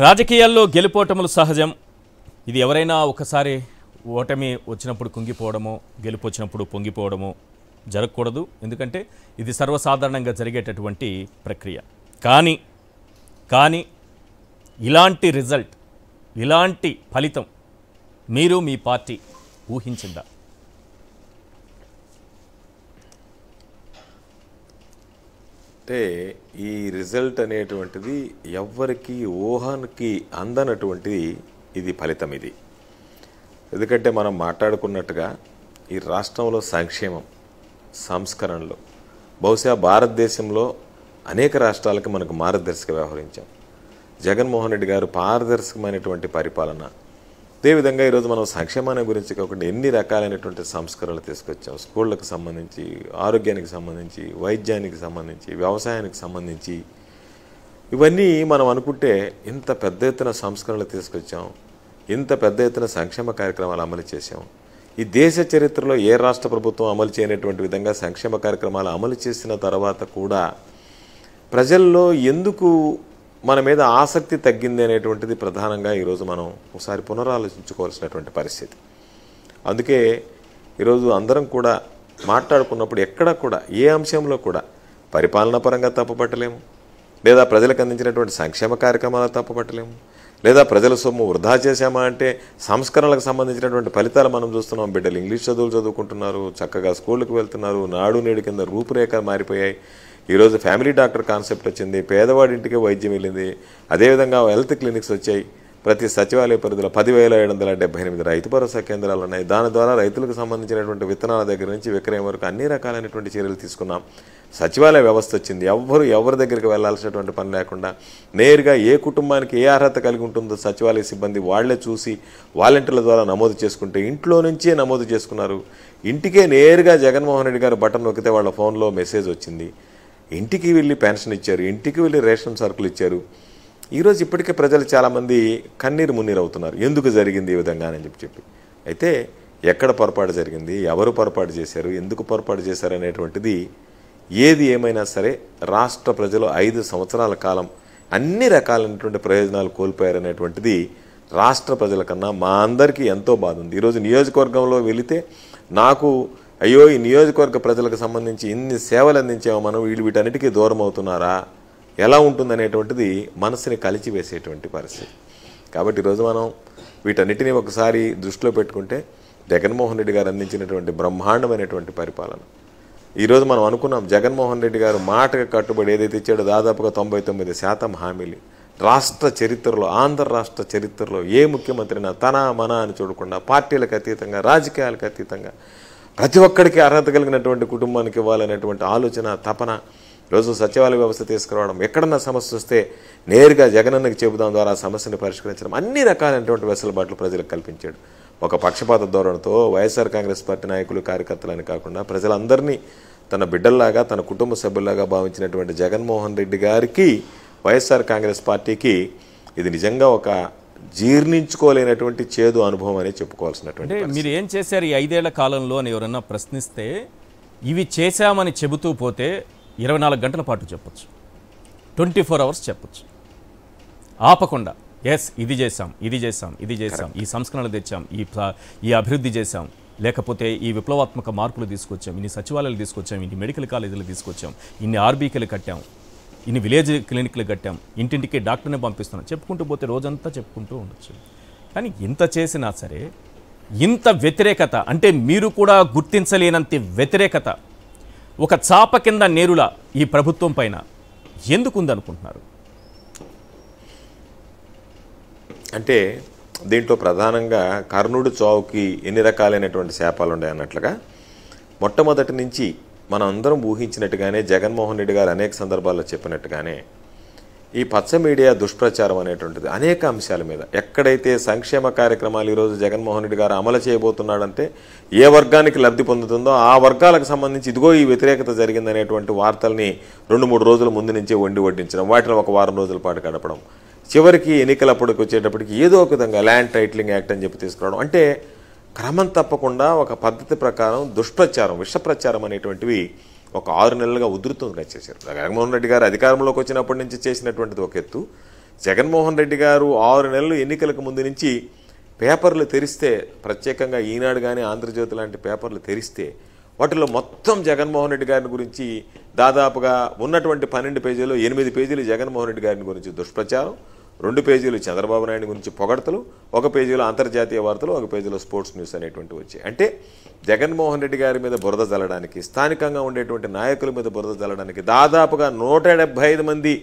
రాజకీయాల్లో గెలుపోటములు సహజం. ఇది ఎవరైనా ఒకసారి ఓటమి వచ్చినప్పుడు కుంగిపోవడమో గెలుపు వచ్చినప్పుడు పొంగిపోవడమో జరగకూడదు. ఎందుకంటే ఇది సర్వసాధారణంగా జరిగేటటువంటి ప్రక్రియ. కానీ ఇలాంటి రిజల్ట్, ఇలాంటి ఫలితం మీరు మీ పార్టీ ఊహించిందా? అంటే ఈ రిజల్ట్ అనేటువంటిది ఎవ్వరికి ఊహానికి అందనటువంటిది ఇది ఫలితం. ఇది ఎందుకంటే మనం మాట్లాడుకున్నట్టుగా ఈ రాష్ట్రంలో సంక్షేమం సంస్కరణలు బహుశా భారతదేశంలో అనేక రాష్ట్రాలకి మనకు మార్గదర్శక వ్యవహరించాం. జగన్మోహన్ రెడ్డి గారు పారదర్శకమైనటువంటి పరిపాలన, అదేవిధంగా ఈరోజు మనం సంక్షేమాన్ని గురించి కాకుండా ఎన్ని రకాలైనటువంటి సంస్కరణలు తీసుకొచ్చాం. స్కూళ్ళకు సంబంధించి, ఆరోగ్యానికి సంబంధించి, వైద్యానికి సంబంధించి, వ్యవసాయానికి సంబంధించి ఇవన్నీ మనం అనుకుంటే ఇంత పెద్ద ఎత్తున సంస్కరణలు తీసుకొచ్చాం, ఇంత పెద్ద ఎత్తున సంక్షేమ కార్యక్రమాలు అమలు చేశాం. ఈ దేశ చరిత్రలో ఏ రాష్ట్ర ప్రభుత్వం అమలు చేయనటువంటి విధంగా సంక్షేమ కార్యక్రమాలు అమలు చేసిన తర్వాత కూడా ప్రజల్లో ఎందుకు మన మీద ఆసక్తి తగ్గింది అనేటువంటిది ప్రధానంగా ఈరోజు మనం ఒకసారి పునరాలోచించుకోవాల్సినటువంటి పరిస్థితి. అందుకే ఈరోజు అందరం కూడా మాట్లాడుకున్నప్పుడు ఎక్కడ కూడా ఏ అంశంలో కూడా పరిపాలనా పరంగా తప్పుపట్టలేము, లేదా ప్రజలకు అందించినటువంటి సంక్షేమ కార్యక్రమాలు తప్పుపట్టలేము, లేదా ప్రజల సొమ్ము వృధా చేశామా అంటే సంస్కరణలకు సంబంధించినటువంటి ఫలితాలు మనం చూస్తున్నాం. బిడ్డలు ఇంగ్లీష్ చదువులు చదువుకుంటున్నారు, చక్కగా స్కూళ్ళకు వెళ్తున్నారు, నాడు నేడు కింద రూపురేఖలు మారిపోయాయి. ఈరోజు ఫ్యామిలీ డాక్టర్ కాన్సెప్ట్ వచ్చింది, పేదవాడి ఇంటికే వైద్యం వెళ్ళింది. అదేవిధంగా హెల్త్ క్లినిక్స్ వచ్చాయి. ప్రతి సచివాలయ పరిధిలో 10,778 రైతు భరోసా కేంద్రాలు ఉన్నాయి. దాని ద్వారా రైతులకు సంబంధించినటువంటి విత్తనాల దగ్గర నుంచి విక్రయం వరకు అన్ని రకాలైనటువంటి చర్యలు తీసుకున్నాం. సచివాలయ వ్యవస్థ వచ్చింది. ఎవరి దగ్గరికి వెళ్లాల్సినటువంటి పని లేకుండా నేరుగా ఏ కుటుంబానికి ఏ అర్హత కలిగి ఉంటుందో సచివాలయ సిబ్బంది వాళ్లే చూసి వాలంటీర్ల ద్వారా నమోదు చేసుకుంటే ఇంట్లో నుంచే నమోదు చేసుకున్నారు. ఇంటికే నేరుగా జగన్మోహన్ రెడ్డి గారు బటన్ నొక్కితే వాళ్ళ ఫోన్లో మెసేజ్ వచ్చింది. ఇంటికి వెళ్ళి పెన్షన్ ఇచ్చారు, ఇంటికి వెళ్ళి రేషన్ సరుకులు ఇచ్చారు. ఈరోజు ఇప్పటికే ప్రజలు చాలామంది కన్నీరు మున్నీరు అవుతున్నారు, ఎందుకు జరిగింది ఈ విధంగా అని చెప్పి. అయితే ఎక్కడ పొరపాటు జరిగింది, ఎవరు పొరపాటు చేశారు, ఎందుకు పొరపాటు చేశారు అనేటువంటిది ఏది ఏమైనా సరే రాష్ట్ర ప్రజలు 5 సంవత్సరాల కాలం అన్ని రకాలైనటువంటి ప్రయోజనాలు కోల్పోయారనేటువంటిది రాష్ట్ర ప్రజల కన్నా మా అందరికీ ఎంతో బాధ ఉంది. ఈరోజు నియోజకవర్గంలో వెళితే నాకు అయ్యో ఈ నియోజకవర్గ ప్రజలకు సంబంధించి ఇన్ని సేవలు అందించామో మనం, వీటన్నిటికీ దూరం అవుతున్నారా, ఎలా ఉంటుందనేటువంటిది మనసుని కలిచివేసేటువంటి పరిస్థితి. కాబట్టి ఈరోజు మనం వీటన్నిటినీ ఒకసారి దృష్టిలో పెట్టుకుంటే జగన్మోహన్ రెడ్డి గారు అందించినటువంటి బ్రహ్మాండమైనటువంటి పరిపాలన. ఈరోజు మనం అనుకున్నాం జగన్మోహన్ రెడ్డి గారు మాటకు కట్టుబడి ఏదైతే ఇచ్చాడో దాదాపుగా 99% హామీలు రాష్ట్ర చరిత్రలో, ఆంధ్ర రాష్ట్ర చరిత్రలో ఏ ముఖ్యమంత్రినా తన మన అని చూడకుండా పార్టీలకు అతీతంగా, రాజకీయాలకు అతీతంగా ప్రతి ఒక్కడికి అర్హత కలిగినటువంటి కుటుంబానికి ఇవ్వాలనేటువంటి ఆలోచన, తపన. రోజు సచివాలయ వ్యవస్థ తీసుకురావడం, ఎక్కడన్నా సమస్య వస్తే నేరుగా జగనన్నకి చెబుదాం ద్వారా సమస్యను పరిష్కరించడం, అన్ని రకాలైనటువంటి వెసులుబాట్లు ప్రజలకు కల్పించాడు. ఒక పక్షపాత ధోరణితో వైఎస్ఆర్ కాంగ్రెస్ పార్టీ నాయకులు, కార్యకర్తలని కాకుండా ప్రజలందరినీ తన బిడ్డల్లాగా, తన కుటుంబ సభ్యుల్లాగా భావించినటువంటి జగన్మోహన్ రెడ్డి గారికి, వైఎస్ఆర్ కాంగ్రెస్ పార్టీకి ఇది నిజంగా ఒక జీర్ణించుకోలేనటువంటి చేదు అనుభవం అని చెప్పుకోవాల్సినటువంటి. అంటే మీరు ఏం చేశారు ఈ 5 ఏళ్ల కాలంలో అని ఎవరన్నా ప్రశ్నిస్తే ఇవి చేశామని చెబుతూ పోతే 24 గంటల పాటు చెప్పచ్చు, 24 అవర్స్ చెప్పచ్చు, ఆపకుండా. ఎస్, ఇది చేసాం, ఇది చేసాం, ఇది చేసాం, ఈ సంస్కరణలు తెచ్చాం, ఈ అభివృద్ధి చేశాం, లేకపోతే ఈ విప్లవాత్మక మార్పులు తీసుకొచ్చాం, ఇన్ని సచివాలయాలు తీసుకొచ్చాం, ఇన్ని మెడికల్ కాలేజీలు తీసుకొచ్చాం, ఇన్ని ఆర్బీకేలు కట్టాం, ఇన్ని విలేజ్ క్లినిక్లు కట్టాం, ఇంటింటికి డాక్టర్ని పంపిస్తున్నాం, చెప్పుకుంటూ పోతే రోజంతా చెప్పుకుంటూ ఉండొచ్చు. కానీ ఇంత చేసినా సరే ఇంత వ్యతిరేకత, అంటే మీరు కూడా గుర్తించలేనంత వ్యతిరేకత ఒక చాప కింద నేరులా ఈ ప్రభుత్వం పైన ఎందుకు ఉందనుకుంటున్నారు? అంటే దీంట్లో ప్రధానంగా కర్ణుడు చావుకి ఎన్ని రకాలైనటువంటి శాపాలు ఉన్నాయి అన్నట్లుగా మొట్టమొదటి నుంచి మనం అందరం ఊహించినట్టుగానే జగన్మోహన్ రెడ్డి గారు అనేక సందర్భాల్లో చెప్పినట్టుగానే ఈ పచ్చ మీడియా దుష్ప్రచారం అనేటువంటిది అనేక అంశాల మీద, ఎక్కడైతే సంక్షేమ కార్యక్రమాలు ఈరోజు జగన్మోహన్ రెడ్డి గారు అమలు చేయబోతున్నాడంటే ఏ వర్గానికి లబ్ధి పొందుతుందో ఆ వర్గాలకు సంబంధించి ఇదిగో ఈ వ్యతిరేకత జరిగిందనేటువంటి వార్తల్ని 2-3 రోజుల ముందు నుంచే వడ్డించడం, వాటిని ఒక వారం రోజుల పాటు గడపడం, చివరికి ఎన్నికలప్పటికి వచ్చేటప్పటికి ఏదో ఒక విధంగా ల్యాండ్ టైటిలింగ్ యాక్ట్ అని చెప్పి తీసుకురావడం, అంటే క్రమం తప్పకుండా ఒక పద్ధతి ప్రకారం దుష్ప్రచారం, విషప్రచారం అనేటువంటివి ఒక 6 నెలలుగా ఉధృతంగా చేశారు. జగన్మోహన్ రెడ్డి గారు అధికారంలోకి వచ్చినప్పటి నుంచి చేసినటువంటిది ఒక ఎత్తు, జగన్మోహన్ రెడ్డి గారు 6 నెలలు ఎన్నికలకు ముందు నుంచి పేపర్లు తెరిస్తే, ప్రత్యేకంగా ఈనాడు కానీ ఆంధ్రజ్యోతి లాంటి పేపర్లు తెరిస్తే వాటిలో మొత్తం జగన్మోహన్ రెడ్డి గారిని గురించి దాదాపుగా ఉన్నటువంటి 12 పేజీలు 8 పేజీలు జగన్మోహన్ రెడ్డి గారిని గురించి దుష్ప్రచారం, 2 పేజీలు చంద్రబాబు నాయుడు గురించి పొగడతలు, 1 పేజీలో అంతర్జాతీయ వార్తలు, 1 పేజీలో స్పోర్ట్స్ న్యూస్ అనేటువంటి వచ్చాయి. అంటే జగన్మోహన్ రెడ్డి గారి మీద బురద జల్లడానికి, స్థానికంగా ఉండేటువంటి నాయకుల మీద బురద జల్లడానికి దాదాపుగా 175 మంది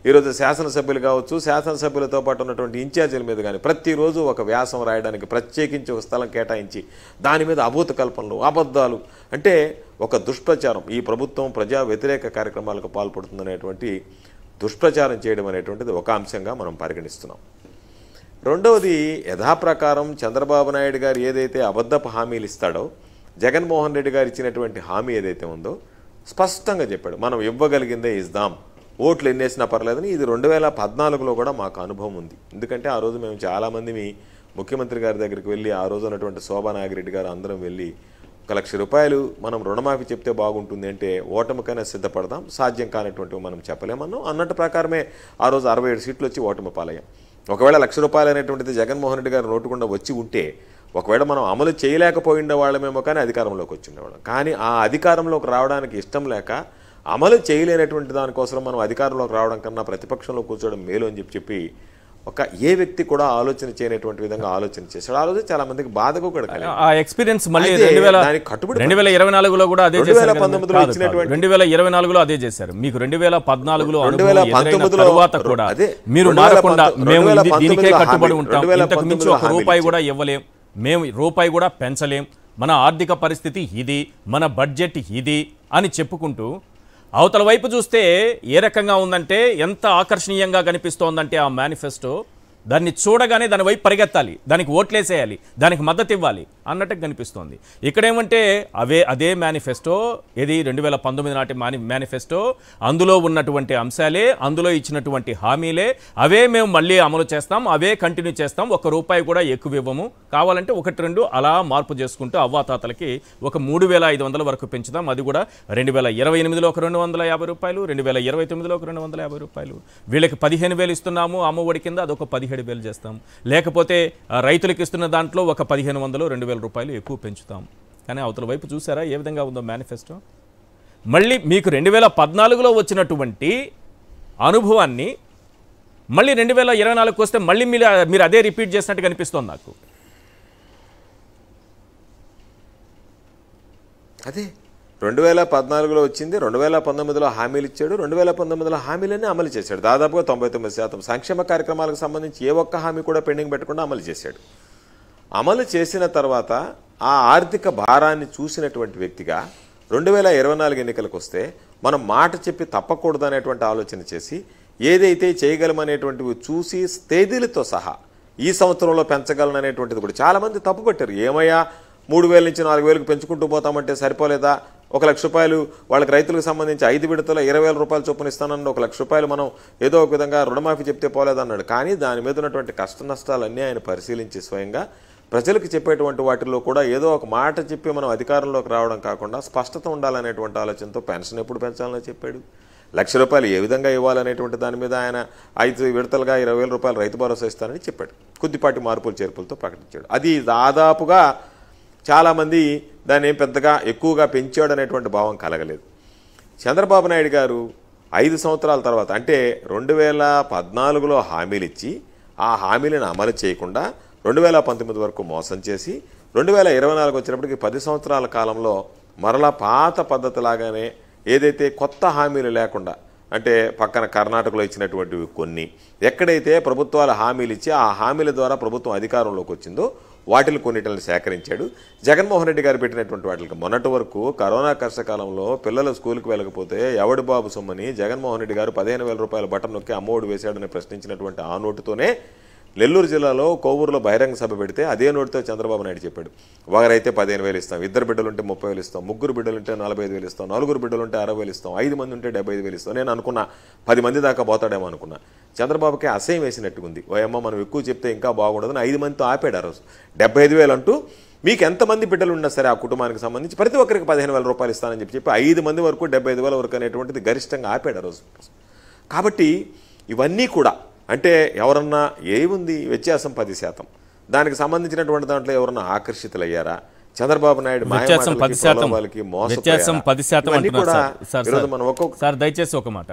ఈరోజు శాసనసభ్యులు కావచ్చు, శాసనసభ్యులతో పాటు ఉన్నటువంటి ఇన్ఛార్జీల మీద కానీ ప్రతిరోజు ఒక వ్యాసం రాయడానికి ప్రత్యేకించి ఒక స్థలం కేటాయించి దాని మీద అభూత కల్పనలు, అబద్ధాలు, అంటే ఒక దుష్ప్రచారం, ఈ ప్రభుత్వం ప్రజా వ్యతిరేక కార్యక్రమాలకు పాల్పడుతుందనేటువంటి దుష్ప్రచారం చేయడం అనేటువంటిది ఒక అంశంగా మనం పరిగణిస్తున్నాం. రెండవది, యథాప్రకారం చంద్రబాబు నాయుడు గారు ఏదైతే అబద్ధపు హామీలు ఇస్తాడో, జగన్మోహన్ రెడ్డి గారు ఇచ్చినటువంటి హామీ ఏదైతే ఉందో స్పష్టంగా చెప్పాడు, మనం ఇవ్వగలిగిందే ఇద్దాం, ఓట్లు ఎన్నేసినా పర్లేదని. ఇది 2014లో కూడా మాకు అనుభవం ఉంది. ఎందుకంటే ఆ రోజు మేము చాలామంది ముఖ్యమంత్రి గారి దగ్గరికి వెళ్ళి, ఆ రోజు ఉన్నటువంటి శోభా నాగిరెడ్డి గారు అందరం వెళ్ళి 1 లక్ష రూపాయలు మనం రుణమాఫీ చెప్తే బాగుంటుంది అంటే ఓటమికైనా సిద్ధపడదాం, సాధ్యం కానటువంటివి మనం చెప్పలేమన్నాం. అన్నట్టు ప్రకారమే ఆ రోజు 67 సీట్లు వచ్చి ఓటమి పాలయ్యాం. ఒకవేళ 1 లక్ష రూపాయలు అనేటువంటిది జగన్మోహన్ రెడ్డి గారు నోటుకుండా వచ్చి ఉంటే ఒకవేళ మనం అమలు చేయలేకపోయిండే వాళ్ళమేమో కానీ అధికారంలోకి వచ్చి ఉండేవాళ్ళం. కానీ ఆ అధికారంలోకి రావడానికి ఇష్టం లేక అమలు చేయలేనటువంటి దానికోసం మనం అధికారంలోకి రావడం కన్నా ప్రతిపక్షంలో కూర్చోవడం మేలు అని చెప్పి ఏ వ్యక్తి కూడా ఆలోచన చేయనటువంటి విధంగా ఆలోచన చేశాడు. ఆ రోజు చాలా మందికి బాధగా కూడా కలిగింది. ఆ ఎక్స్పీరియన్స్ మళ్ళీ 2024లో కూడా అదే చేశారు. 2024లో అదే చేశారు. మీకు 2014లో తర్వాత కూడా మీరు మారకుండా మేము దీనికే కట్టుబడి ఉంటాం, ఇంతకు మించి 1 రూపాయి కూడా ఇవ్వలేం, మేము రూపాయి కూడా పెంచలేం, మన ఆర్థిక పరిస్థితి ఇది, మన బడ్జెట్ ఇది అని చెప్పుకుంటూ అవతల వైపు చూస్తే ఏ రకంగా ఉందంటే, ఎంత ఆకర్షణీయంగా కనిపిస్తోందంటే ఆ మేనిఫెస్టో, దాన్ని చూడగానే దాని వైపు పరిగెత్తాలి, దానికి ఓట్లేసేయాలి, దానికి మద్దతు ఇవ్వాలి అన్నట్టు కనిపిస్తోంది. ఇక్కడేమంటే అదే మేనిఫెస్టో, ఇది 2019 నాటి మేనిఫెస్టో, అందులో ఉన్నటువంటి అంశాలే, అందులో ఇచ్చినటువంటి హామీలే, అవే మేము మళ్ళీ అమలు చేస్తాం, అవే కంటిన్యూ చేస్తాం, 1 రూపాయి కూడా ఎక్కువ ఇవ్వము, కావాలంటే 1-2 అలా మార్పు చేసుకుంటూ అవ్వాతాతలకి ఒక 3,500 వరకు పెంచుదాం, అది కూడా 2028లో ఒక 250 రూపాయలు, 2029లో ఒక 250 రూపాయలు, వీళ్ళకి 15,000 ఇస్తున్నాము అమ్మఒడి కింద, అదొక 17,000 చేస్తాం, లేకపోతే రైతులకు ఇస్తున్న దాంట్లో ఒక 1,500 2,000 రూపాయలు ఎక్కువ పెంచుతాం. కానీ అవతల వైపు చూసారా ఏ విధంగా ఉందో మేనిఫెస్టో? మళ్ళీ మీకు 2014లో వచ్చినటువంటి అనుభవాన్ని మళ్ళీ 2024కి వస్తే మళ్ళీ మీరు అదే రిపీట్ చేసినట్టు కనిపిస్తోంది నాకు. అదే 2014లో వచ్చింది, 2019లో హామీలు ఇచ్చాడు, 2019లో హామీలన్నీ అమలు చేశాడు. దాదాపుగా 99% సంక్షేమ కార్యక్రమాలకు సంబంధించి ఏ ఒక్క హామీ కూడా పెండింగ్ పెట్టకుండా అమలు చేశాడు. అమలు చేసిన తర్వాత ఆ ఆర్థిక భారాన్ని చూసినటువంటి వ్యక్తిగా 2024 ఎన్నికలకు వస్తే మనం మాట చెప్పి తప్పకూడదు అనేటువంటి ఆలోచన చేసి ఏదైతే చేయగలమనేటువంటివి చూసి తేదీలతో సహా ఈ సంవత్సరంలో పెంచగలననేటువంటిది కూడా చాలామంది తప్పుపట్టారు. ఏమయ్యా 3,000 నుంచి 4,000కు పెంచుకుంటూ పోతామంటే సరిపోలేదా? 1 లక్ష రూపాయలు వాళ్ళకి రైతులకు సంబంధించి 5 విడతల 20,000 రూపాయలు చొప్పున ఇస్తానన్నాడు. 1 లక్ష రూపాయలు మనం ఏదో ఒక విధంగా రుణమాఫీ చెప్తే పోలేదన్నాడు. కానీ దాని మీద ఉన్నటువంటి కష్ట నష్టాలన్నీ ఆయన పరిశీలించి స్వయంగా ప్రజలకు చెప్పేటువంటి వాటిల్లో కూడా ఏదో ఒక మాట చెప్పి మనం అధికారంలోకి రావడం కాకుండా స్పష్టత ఉండాలనేటువంటి ఆలోచనతో పెన్షన్ ఎప్పుడు పెంచాలని చెప్పాడు, 1 లక్ష రూపాయలు ఏ విధంగా ఇవ్వాలనేటువంటి దాని మీద ఆయన 5 విడతలుగా 20,000 రూపాయలు రైతు భరోసా ఇస్తానని చెప్పాడు. కొద్దిపాటి మార్పులు చేర్పులతో ప్రకటించాడు. అది దాదాపుగా చాలామంది దాన్ని పెద్దగా ఎక్కువగా పెంచాడు అనేటువంటి భావం కలగలేదు. చంద్రబాబు నాయుడు గారు 5 సంవత్సరాల తర్వాత అంటే 2014లో హామీలు ఇచ్చి ఆ హామీలను అమలు చేయకుండా 2019 వరకు మోసం చేసి 2024 వచ్చినప్పటికీ 10 సంవత్సరాల కాలంలో మరలా పాత పద్ధతి లాగానే ఏదైతే కొత్త హామీలు లేకుండా, అంటే పక్కన కర్ణాటకలో ఇచ్చినటువంటివి కొన్ని, ఎక్కడైతే ప్రభుత్వాలు హామీలు ఇచ్చి ఆ హామీల ద్వారా ప్రభుత్వం అధికారంలోకి వచ్చిందో వాటిని కొన్నిటిని సేకరించాడు. జగన్మోహన్ రెడ్డి గారు పెట్టినటువంటి వాటికి మొన్నటి వరకు కరోనా కష్టకాలంలో పిల్లలు స్కూల్కి వెళ్ళకపోతే ఎవడి బాబు సొమ్మని జగన్మోహన్ రెడ్డి గారు 15,000 రూపాయల బటన్ నొక్కి అమ్మఒడి వేశాడని ప్రశ్నించినటువంటి ఆ నోటుతోనే నెల్లూరు జిల్లాలో కోవూరులో బహిరంగ సభ పెడితే అదే నోటితో చంద్రబాబు నాయుడు చెప్పాడు, ఒకరైతే 15,000 ఇస్తాం, 2 బిడ్డలుంటే 30,000 ఇస్తాం, 3 బిడ్డలుంటే 45,000 ఇస్తాం, 4 బిడ్డలుంటే 60,000 ఇస్తాం, 5 మంది ఉంటే 75,000 ఇస్తాం. నేను అనుకున్నా 10 మంది దాకా పోతాడేమో అనుకున్నా. చంద్రబాబుకి అసహ్యం వేసినట్టుగా ఉంది. ఓయమ్మ మనం ఎక్కువ చెప్తే ఇంకా బాగుండదని 5 మందితో ఆపాడు. ఆ రోజు 75,000 అంటూ మీకు ఎంతమంది బిడ్డలు ఉన్నా సరే ఆ కుటుంబానికి సంబంధించి ప్రతి ఒక్కరికి 15,000 రూపాయలు ఇస్తానని చెప్పి 5 మంది వరకు 75,000 వరకు అనేటువంటిది గరిష్టంగా ఆపాడు ఆ రోజు. కాబట్టి ఇవన్నీ కూడా అంటే ఎవరన్నా ఏముంది వ్యత్యాసం 10%. దానికి సంబంధించినటువంటి దాంట్లో ఎవరన్నా ఆకర్షితులయ్యారా? చంద్రబాబు నాయుడు వ్యత్యాసం 10%. మాయమాటలకి, ప్రలోభాలకి వ్యత్యాసం 10% ఇవన్నీ అంటున్నారు కూడా సార్. ఈరోజు మనం ఒక్కొక్క సార్ దయచేసి ఒక మాట,